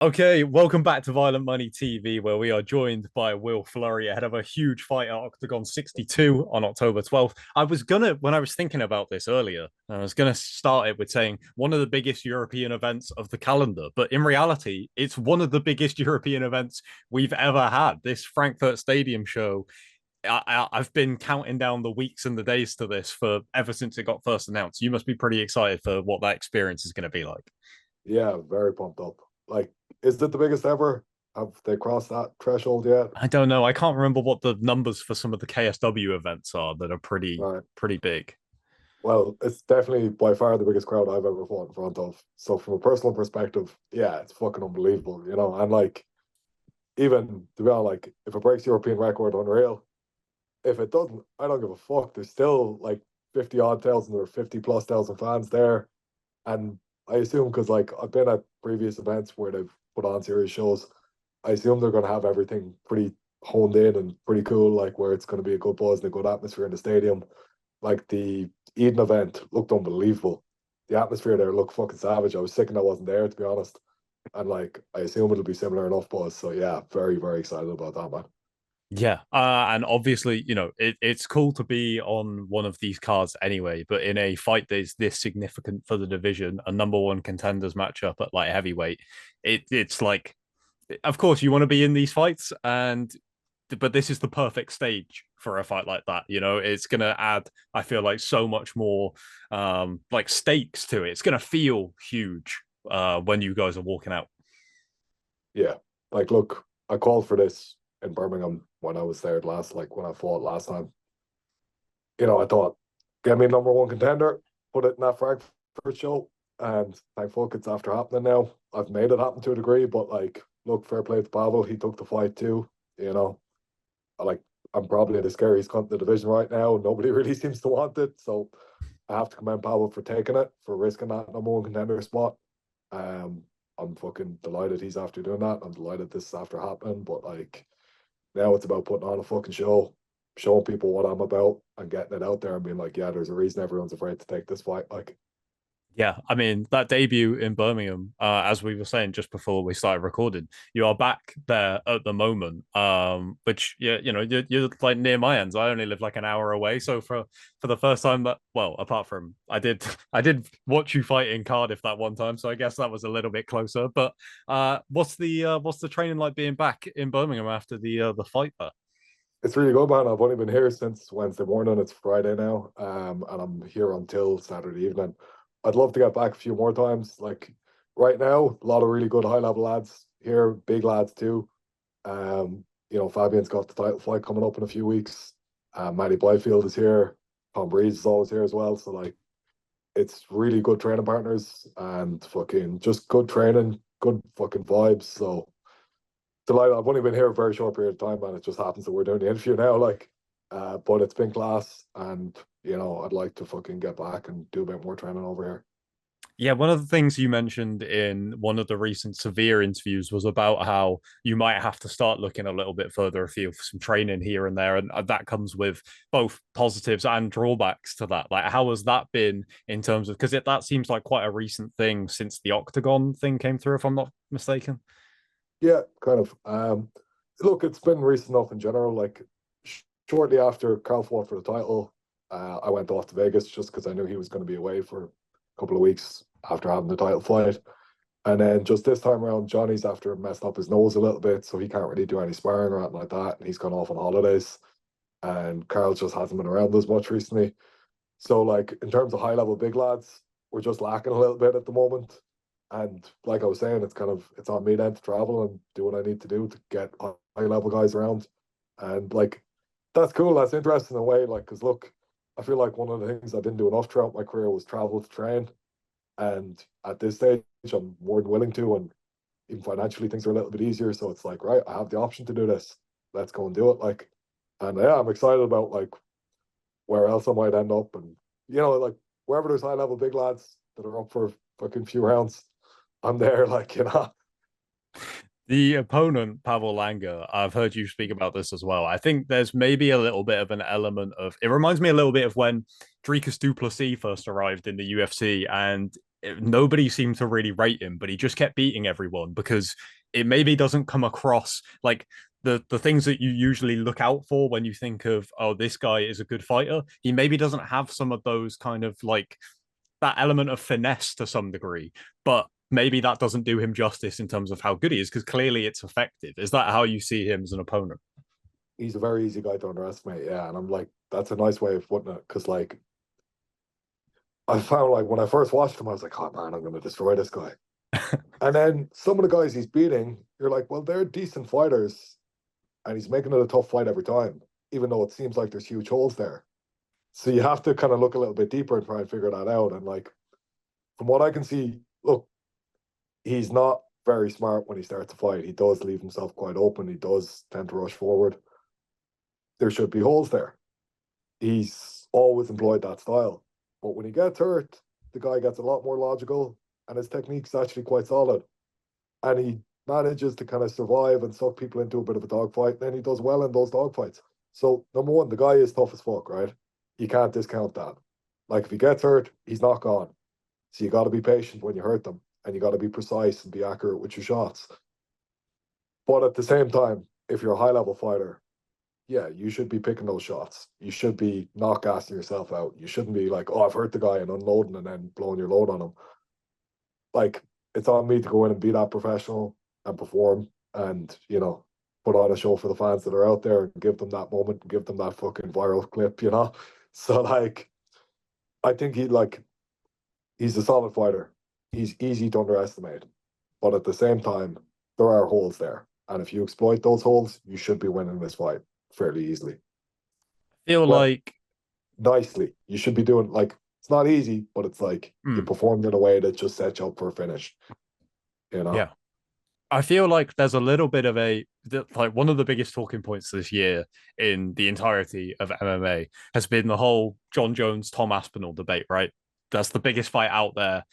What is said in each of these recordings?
Okay, welcome back to Violent Money TV, where we are joined by Will Fleury ahead of a huge fight at Octagon 62 on October 12th. When I was thinking about this earlier, I was gonna start it with saying one of the biggest European events of the calendar, but in reality, it's one of the biggest European events we've ever had. This Frankfurt Stadium show. I've been counting down the weeks and the days to this for ever since it got first announced. You must be pretty excited for what that experience is going to be like. Yeah, very pumped up. Like, is it the biggest ever? Have they crossed that threshold yet? I don't know. I can't remember what the numbers for some of the KSW events are that are Right. pretty big. Well, it's definitely by far the biggest crowd I've ever fought in front of. So from a personal perspective, yeah, it's fucking unbelievable, And like, even to be honest, like, if it breaks European record, unreal. If it doesn't, I don't give a fuck. There's still like 50 odd thousand or 50 plus thousand fans there. And I assume because like I've been at previous events where they've put on serious shows, I assume they're going to have everything pretty honed in and pretty cool, like where it's going to be a good buzz and a good atmosphere in the stadium. Like the Eden event looked unbelievable. The atmosphere there looked fucking savage. I was sick and I wasn't there, to be honest. And like I assume it'll be similar enough buzz. So yeah, very, very excited about that, man. Yeah, and obviously, it's cool to be on one of these cards anyway. But in a fight that is this significant for the division, a number one contenders matchup at light heavyweight, it's like, of course, you want to be in these fights, but this is the perfect stage for a fight like that. It's gonna add, I feel like, so much more like stakes to it. It's gonna feel huge when you guys are walking out. Yeah. Like look, I called for this in Birmingham when I was there last, like when I fought last time. I thought, get me number one contender, put it in that Frankfurt show. And thank fuck it's after happening now. I've made it happen to a degree, but like, look, fair play to Pavol. He took the fight too. You know, like, I'm probably the scariest cunt in the division right now. Nobody really seems to want it. So I have to commend Pavol for taking it, for risking that number one contender spot. Um, I'm fucking delighted he's after doing that. I'm delighted this is after happening. But like, now it's about putting on a fucking show, showing people what I'm about, and getting it out there and being like, yeah, there's a reason everyone's afraid to take this fight. Like, Yeah, I mean that debut in Birmingham, as we were saying just before we started recording, you are back there at the moment. Which yeah, you're like near my ends. I only live like an hour away, so for the first time that, well, apart from I did watch you fight in Cardiff that one time, so I guess that was a little bit closer. But what's the training like being back in Birmingham after the fight there? it's really good, man. I've only been here since Wednesday morning. It's Friday now, and I'm here until Saturday evening. I'd love to get back a few more times. Like right now, a lot of really good high level lads here, big lads too. Fabian's got the title fight coming up in a few weeks. Matty Byfield is here. Tom Breeze is always here as well. So like, it's really good training partners and fucking just good training, good fucking vibes. So delighted. I've only been here a very short period of time, and it just happens that we're doing the interview now. Like, but it's been class, and I'd like to fucking get back and do a bit more training over here. Yeah, one of the things you mentioned in one of the recent severe interviews was about how you might have to start looking a little bit further afield for some training here and there, and that comes with both positives and drawbacks to that. Like, how has that been in terms of, because that seems like quite a recent thing since the Octagon thing came through, if I'm not mistaken. Yeah, kind of. Look, it's been recent enough in general. Like, shortly after Carl fought for the title, I went off to Vegas just because I knew he was going to be away for a couple of weeks after having the title fight. And then just this time around, Johnny's after messed up his nose a little bit, so he can't really do any sparring or anything like that. And he's gone off on holidays. And Carl just hasn't been around as much recently. So, like, in terms of high level big lads, we're just lacking a little bit at the moment. And like I was saying, it's on me then to travel and do what I need to do to get high level guys around. And like, that's cool. That's interesting in a way. Like, because look, I feel like one of the things I didn't do enough throughout my career was travel to train. And at this stage, I'm more than willing to. And even financially, things are a little bit easier. So it's like, right, I have the option to do this. Let's go and do it. Like, and yeah, I'm excited about like where else I might end up. And, like wherever there's high level big lads that are up for fucking few rounds, I'm there. Like, The opponent, Pavol Langer, I've heard you speak about this as well. I think there's maybe a little bit of an element of it reminds me a little bit of when Dricus du Plessis first arrived in the UFC, and nobody seemed to really rate him, but he just kept beating everyone because it maybe doesn't come across like the things that you usually look out for when you think of, oh, this guy is a good fighter. He maybe doesn't have some of those kind of like that element of finesse to some degree, but maybe that doesn't do him justice in terms of how good he is because clearly it's effective. Is that how you see him as an opponent? He's a very easy guy to underestimate, yeah. And I'm like, that's a nice way of putting it, because like I found like when I first watched him, I was like, oh man, I'm gonna destroy this guy. And then some of the guys he's beating, you're like, well, they're decent fighters, and he's making it a tough fight every time, even though it seems like there's huge holes there. So you have to kind of look a little bit deeper and try and figure that out. And like, from what I can see, look, he's not very smart when he starts a fight. He does leave himself quite open. He does tend to rush forward. There should be holes there. He's always employed that style. But when he gets hurt, the guy gets a lot more logical, and his technique's actually quite solid. And he manages to kind of survive and suck people into a bit of a dogfight. Then he does well in those dogfights. So, number one, the guy is tough as fuck, right? You can't discount that. Like, if he gets hurt, he's not gone. So, you got to be patient when you hurt them, and you got to be precise and be accurate with your shots. But at the same time, if you're a high level fighter, yeah, you should be picking those shots. You should be not gassing yourself out. You shouldn't be like, oh, I've hurt the guy and unloading and then blowing your load on him. Like, it's on me to go in and be that professional and perform and, put on a show for the fans that are out there and give them that moment and give them that fucking viral clip. So, like, I think he's a solid fighter. He's easy to underestimate. But at the same time, there are holes there. And if you exploit those holes, you should be winning this fight fairly easily. Feel Well, like nicely. You should be doing like it's not easy, but it's like you performed in a way that just sets you up for a finish. yeah. I feel like there's a little bit of like one of the biggest talking points this year in the entirety of MMA has been the whole John Jones Tom Aspinall debate, right? That's the biggest fight out there.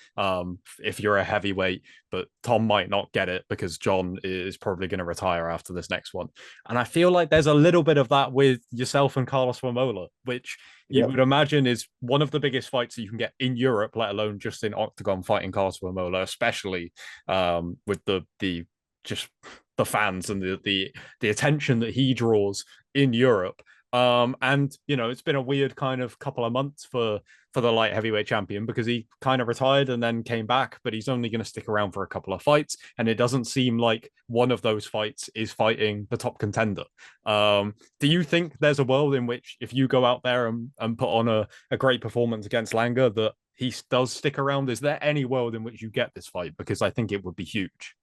If you're a heavyweight, but Tom might not get it because John is probably going to retire after this next one. And I feel like there's a little bit of that with yourself and Carlos Wamola, which you Yeah. would imagine is one of the biggest fights that you can get in Europe, let alone just in Octagon fighting Carlos Wamola, especially with the just the fans and the attention that he draws in Europe. And it's been a weird kind of couple of months for the light heavyweight champion because he kind of retired and then came back, but he's only going to stick around for a couple of fights, and it doesn't seem like one of those fights is fighting the top contender. Do you think there's a world in which if you go out there and put on a great performance against Langer that he does stick around? Is there any world in which you get this fight? Because I think it would be huge.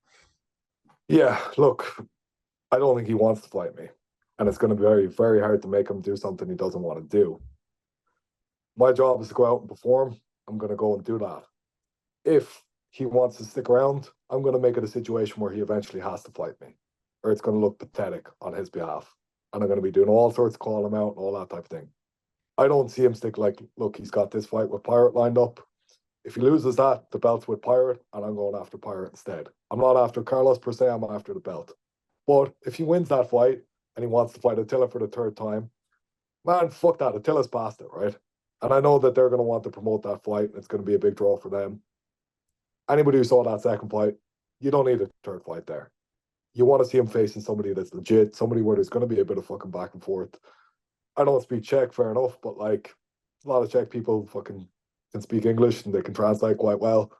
Yeah, look, I don't think he wants to fight me. And it's going to be very, very hard to make him do something he doesn't want to do. My job is to go out and perform. I'm going to go and do that. If he wants to stick around, I'm going to make it a situation where he eventually has to fight me, or it's going to look pathetic on his behalf. And I'm going to be doing all sorts of calling him out and all that type of thing. I don't see him stick like, look, he's got this fight with Pirate lined up. If he loses that, the belt's with Pirate, and I'm going after Pirate instead. I'm not after Carlos per se, I'm after the belt. But if he wins that fight and he wants to fight Attila for the third time, man, fuck that. Attila's past it, right? And I know that they're going to want to promote that fight, and it's going to be a big draw for them. Anybody who saw that second fight, you don't need a third fight there. You want to see him facing somebody that's legit, somebody where there's going to be a bit of fucking back and forth. I don't speak Czech, fair enough, but like a lot of Czech people fucking can speak English and they can translate quite well.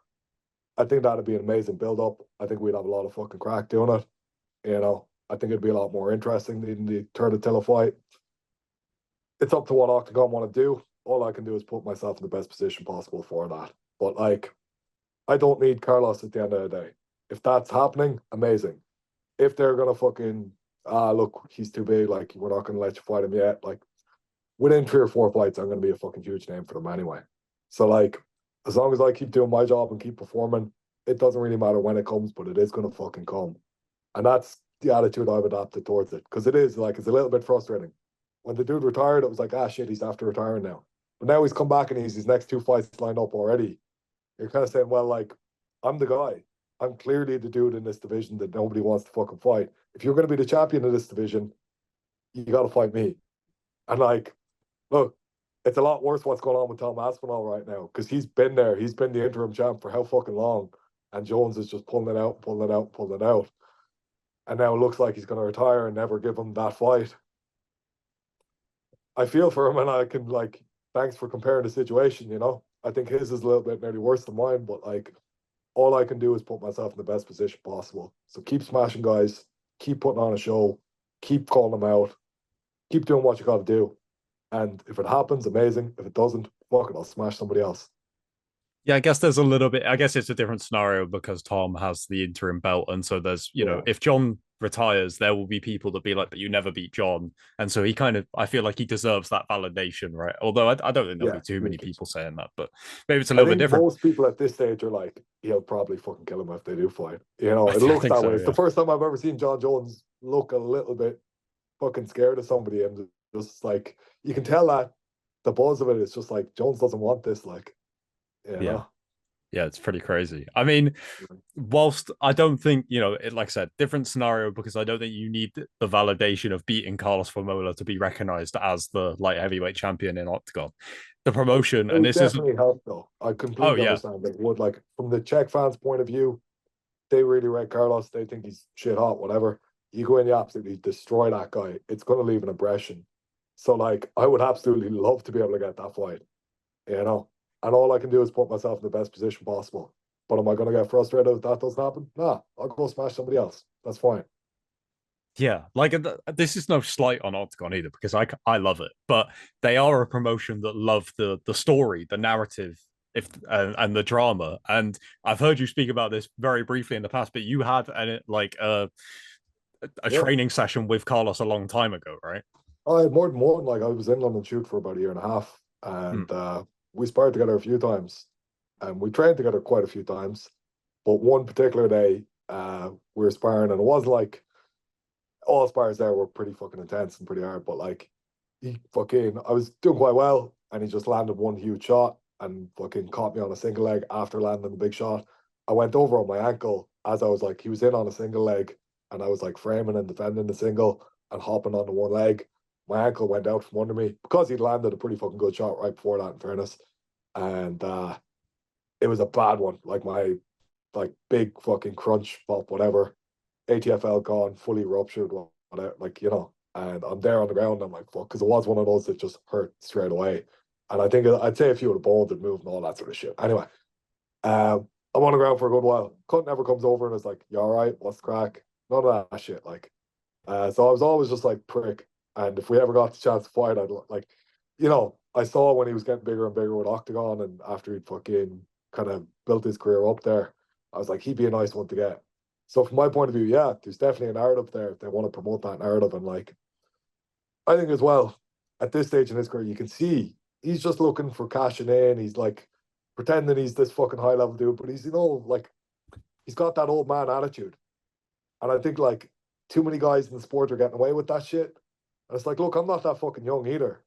I think that'd be an amazing build up. I think we'd have a lot of fucking crack doing it. I think it'd be a lot more interesting than the third Attila fight. It's up to what Octagon want to do. All I can do is put myself in the best position possible for that. But like, I don't need Carlos at the end of the day. If that's happening, amazing. If they're gonna fucking look, he's too big, like we're not gonna let you fight him yet. Like within 3 or 4 fights, I'm gonna be a fucking huge name for them anyway. So like, as long as I keep doing my job and keep performing, it doesn't really matter when it comes, but it is gonna fucking come. And that's the attitude I've adapted towards it. Because it is like it's a little bit frustrating. When the dude retired, it was like, shit, he's after retiring now. But now he's come back and he's his next 2 fights lined up already. You're kind of saying, well, like, I'm the guy. I'm clearly the dude in this division that nobody wants to fucking fight. If you're going to be the champion of this division, you got to fight me. And like, look, it's a lot worse what's going on with Tom Aspinall right now because he's been there. He's been the interim champ for how fucking long. And Jones is just pulling it out, pulling it out, pulling it out. And now it looks like he's going to retire and never give him that fight. I feel for him and I can, like, thanks for comparing the situation, you know? I think his is a little bit nearly worse than mine, but like, all I can do is put myself in the best position possible. So keep smashing guys, keep putting on a show, keep calling them out, keep doing what you got to do. And if it happens, amazing. If it doesn't, fuck it, I'll smash somebody else. Yeah, I guess there's a little bit. I guess it's a different scenario because Tom has the interim belt, and so there's, Yeah, if John retires, there will be people that be like, "But you never beat John," and so he kind of, I feel like he deserves that validation, right? Although I don't think there'll yeah. be too many people saying that, but maybe it's a I little bit think different. most people at this stage are like, he'll probably fucking kill him if they do fight. You know, I it looks think that so. way. It's the Yeah. first time I've ever seen John Jones look a little bit fucking scared of somebody, and just like you can tell that the buzz of it is just like Jones doesn't want this, like, you Yeah. know. Yeah, it's pretty crazy. I mean, whilst I don't think, like I said, different scenario because I don't think you need the validation of beating Carlos Formola to be recognized as the light heavyweight champion in Octagon. The promotion, It and would this isn't, definitely help though. I oh, completely yeah, understand that it would, like, from the Czech fans' point of view, they really rate Carlos. They think he's shit hot, whatever. You go in, you absolutely destroy that guy. It's going to leave an impression. So, like, I would absolutely love to be able to get that fight, you know. And all I can do is put myself in the best position possible. But am I going to get frustrated if that doesn't happen? Nah, I'll go smash somebody else. That's fine. yeah, like this is no slight on Octagon either because I love it, but they are a promotion that love the story, the narrative, if and the drama. And I've heard you speak about this very briefly in the past, but you had a Yeah. training session with Carlos a long time ago, right? I had more than one. Like, I was in London Shoot for about a year and a half, Hmm. and we sparred together a few times, and we trained together quite a few times. But one particular day, we were sparring, and it was like all spars there were pretty fucking intense and pretty hard. But like, I was doing quite well, and he just landed one huge shot and fucking caught me on a single leg after landing the big shot. I went over on my ankle as I was like, he was in on a single leg, and I was like framing and defending the single and hopping onto one leg. My ankle went out from under me because he'd landed a pretty fucking good shot right before that, in fairness. And it was a bad one. Like, my like big fucking crunch pop, whatever. ATFL gone, fully ruptured, whatever, like, you know. And I'm there on the ground. I'm like, fuck, because it was one of those that just hurt straight away. And I think I'd say a few of the bones had moved and all that sort of shit. Anyway, I'm on the ground for a good while. Cut never comes over and it's like, you all right? What's the crack? None of that shit. Like, so I was always just like, prick. And if we ever got the chance to fight, I'd like, you know, I saw when he was getting bigger and bigger with Octagon, and after he'd fucking kind of built his career up there, I was like, he'd be a nice one to get. So from my point of view, yeah, there's definitely a narrative there if they want to promote that narrative. And like, I think as well, at this stage in his career, you can see he's just looking for cashing in. He's like pretending he's this fucking high level dude, but he's, like, he's got that old man attitude. And I think like too many guys in the sport are getting away with that shit. And it's like, look, I'm not that fucking young either,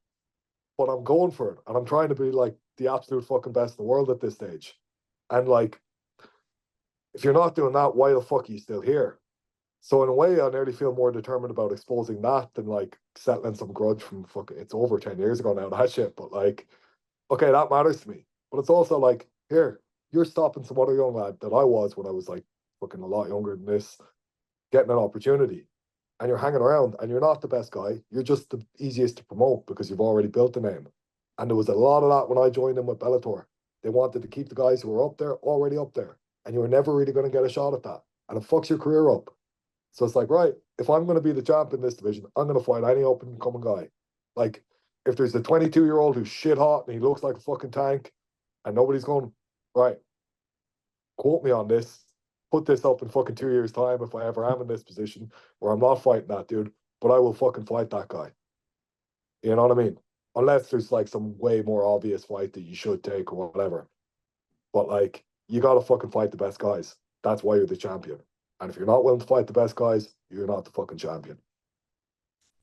but I'm going for it. And I'm trying to be like the absolute fucking best in the world at this stage. And like, if you're not doing that, why the fuck are you still here? So in a way, I nearly feel more determined about exposing that than like settling some grudge from fucking, it's over 10 years ago now, that shit. But like, okay, that matters to me. But it's also like, here, you're stopping some other young lad that I was when I was like fucking a lot younger than this, getting an opportunity. And you're hanging around and you're not the best guy. You're just the easiest to promote because you've already built a name. And there was a lot of that when I joined in with Bellator. They wanted to keep the guys who were up there already up there. And you were never really going to get a shot at that. And it fucks your career up. So it's like, right, if I'm going to be the champ in this division, I'm going to fight any up and coming guy. Like, if there's a 22-year-old who's shit hot and he looks like a fucking tank and nobody's going, right, quote me on this, put this up in fucking 2 years' time if I ever am in this position where I'm not fighting that dude, but I will fucking fight that guy. You know what I mean? Unless there's like some way more obvious fight that you should take or whatever. But like, you got to fucking fight the best guys. That's why you're the champion. And if you're not willing to fight the best guys, you're not the fucking champion.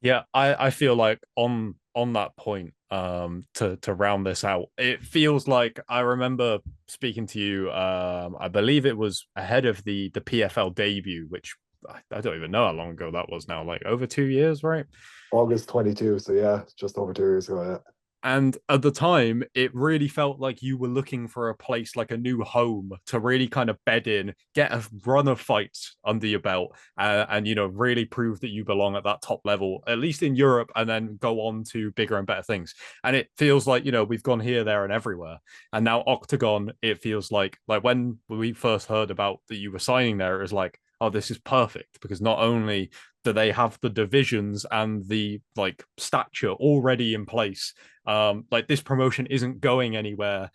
Yeah, I feel like on that point, to round this out, it feels like I remember speaking to you, I believe it was ahead of the PFL debut, which I don't even know how long ago that was now, like over 2 years, right? August 22, so yeah, just over 2 years ago. Yeah. And at the time, it really felt like you were looking for a place, like a new home to really kind of bed in, get a run of fights under your belt, and really prove that you belong at that top level, at least in Europe, and then go on to bigger and better things. And it feels like we've gone here, there, and everywhere. And now Octagon, it feels like when we first heard about that you were signing there, it was like, oh, this is perfect because not only do they have the divisions and the like stature already in place, like this promotion isn't going anywhere,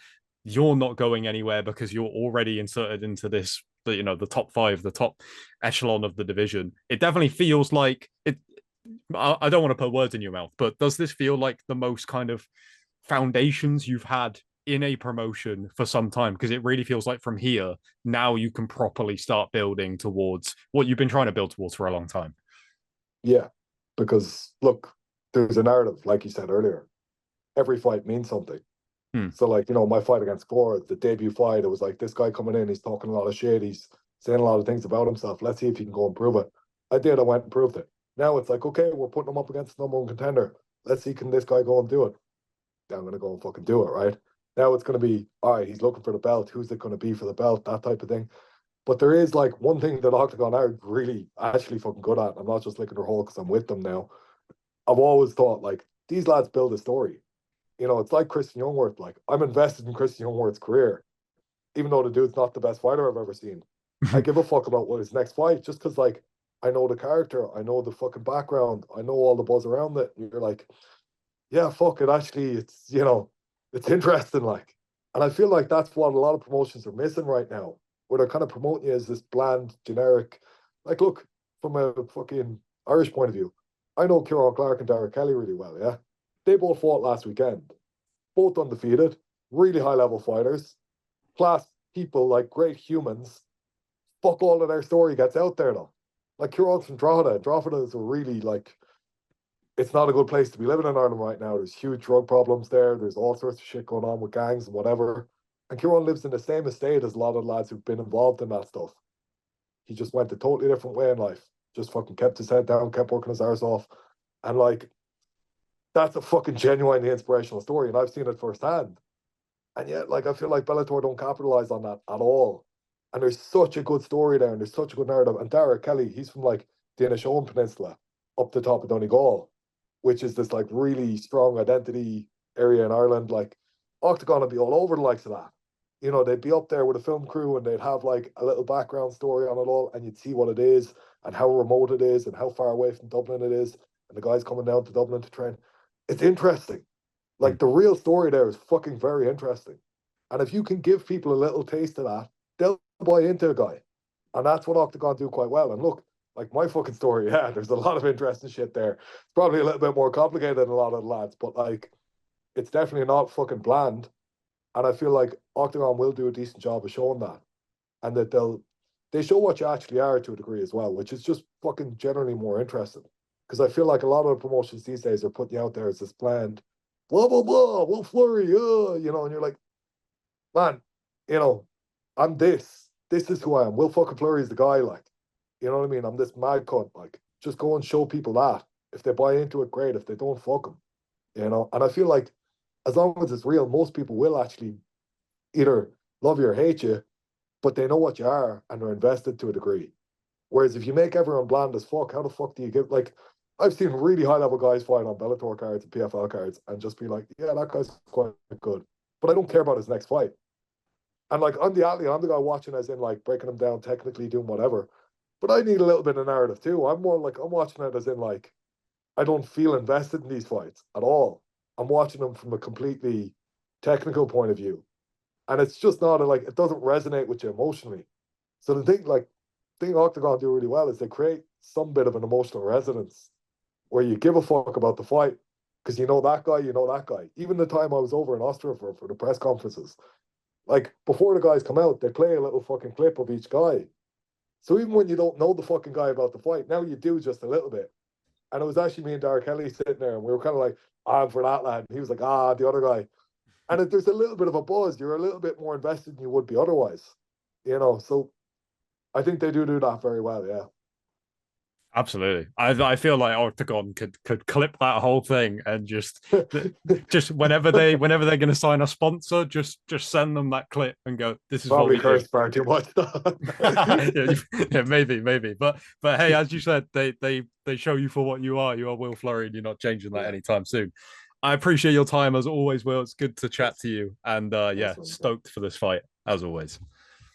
you're not going anywhere because you're already inserted into this, the top five, the top echelon of the division. It definitely feels like it. I don't want to put words in your mouth, but does this feel like the most kind of foundations you've had in a promotion for some time? Because it really feels like from here now you can properly start building towards what you've been trying to build towards for a long time. Yeah, because look, there's a narrative, like you said earlier. Every fight means something. Hmm. So, like, my fight against Gore, the debut fight, it was like this guy coming in, he's talking a lot of shit, he's saying a lot of things about himself. Let's see if he can go and prove it. I did, I went and proved it. Now it's like, okay, we're putting him up against the number one contender. Let's see, can this guy go and do it? Yeah, I'm gonna go and fucking do it, right? Now it's gonna be, all right, he's looking for the belt. Who's it gonna be for the belt? That type of thing. But there is like one thing that Octagon are really actually fucking good at. I'm not just licking their hole because I'm with them now. I've always thought like these lads build a story. It's like Christian Youngworth. Like I'm invested in Christian Youngworth's career, even though the dude's not the best fighter I've ever seen. I give a fuck about what his next fight, just because like I know the character, I know the fucking background, I know all the buzz around it. And you're like, yeah, fuck it. Actually, it's interesting. Like, and I feel like that's what a lot of promotions are missing right now, where they're kind of promoting you as this bland, generic. Like, look, from a fucking Irish point of view, I know Kieran Clark and Derek Kelly really well. Yeah, they both fought last weekend, both undefeated, really high level fighters, class people, like great humans. Fuck all of their story gets out there though. Like Kieran's from Drogheda. Drogheda is a really like it's not a good place to be living in Ireland right now. There's huge drug problems there. There's all sorts of shit going on with gangs and whatever. And Kieran lives in the same estate as a lot of lads who've been involved in that stuff. He just went a totally different way in life. Just fucking kept his head down, kept working his arse off. And like, that's a fucking genuinely inspirational story. And I've seen it firsthand. And yet, like, I feel like Bellator don't capitalize on that at all. And there's such a good story there, and there's such a good narrative. And Derek Kelly, he's from like the Inishowen Peninsula up the top of Donegal, which is this like really strong identity area in Ireland. Like Octagon would be all over the likes of that. They'd be up there with a film crew and they'd have like a little background story on it all, and you'd see what it is and how remote it is and how far away from Dublin it is. And the guys coming down to Dublin to train. It's interesting. Hmm. Like the real story there is fucking very interesting. And if you can give people a little taste of that, they'll buy into a guy. And that's what Octagon do quite well. And look, like my fucking story, yeah, there's a lot of interesting shit there. It's probably a little bit more complicated than a lot of the lads, but like it's definitely not fucking bland. And I feel like Octagon will do a decent job of showing that. And that they show what you actually are to a degree as well, which is just fucking generally more interesting. Because I feel like a lot of the promotions these days are putting you out there as this bland, blah blah blah, Will Fleury, and you're like, man, you know, I'm this. This is who I am. Will fucking Fleury is the guy, like, you know what I mean? I'm this mad cunt. Like, just go and show people that. If they buy into it, great. If they don't, fuck them. And I feel like as long as it's real, most people will actually either love you or hate you, but they know what you are and they're invested to a degree. Whereas if you make everyone bland as fuck, how the fuck do you give like I've seen really high level guys fight on Bellator cards and PFL cards and just be like, yeah, that guy's quite good. But I don't care about his next fight. And like I'm the athlete, I'm the guy watching as in like breaking them down technically, doing whatever. But I need a little bit of narrative too. I'm more like I'm watching it as in like I don't feel invested in these fights at all. I'm watching them from a completely technical point of view. And it's just not like it doesn't resonate with you emotionally. So the thing Octagon do really well is they create some bit of an emotional resonance where you give a fuck about the fight because you know that guy, you know that guy. Even the time I was over in Austria for the press conferences, like before the guys come out, they play a little fucking clip of each guy. So even when you don't know the fucking guy about the fight, now you do just a little bit. And it was actually me and Derek Kelly sitting there, and we were kind of like, I'm for that lad. And he was like, the other guy. And if there's a little bit of a buzz, you're a little bit more invested than you would be otherwise. So I think they do that very well, yeah. Absolutely. I feel like Octagon could clip that whole thing and just whenever they're going to sign a sponsor, just send them that clip and go, this is what Probably we do. cursed far too much. Yeah, maybe. But hey, as you said, they show you for what you are. You are Will Fleury, and you're not changing that anytime soon. I appreciate your time as always, Will. It's good to chat to you, and yeah, Awesome. stoked for this fight as always.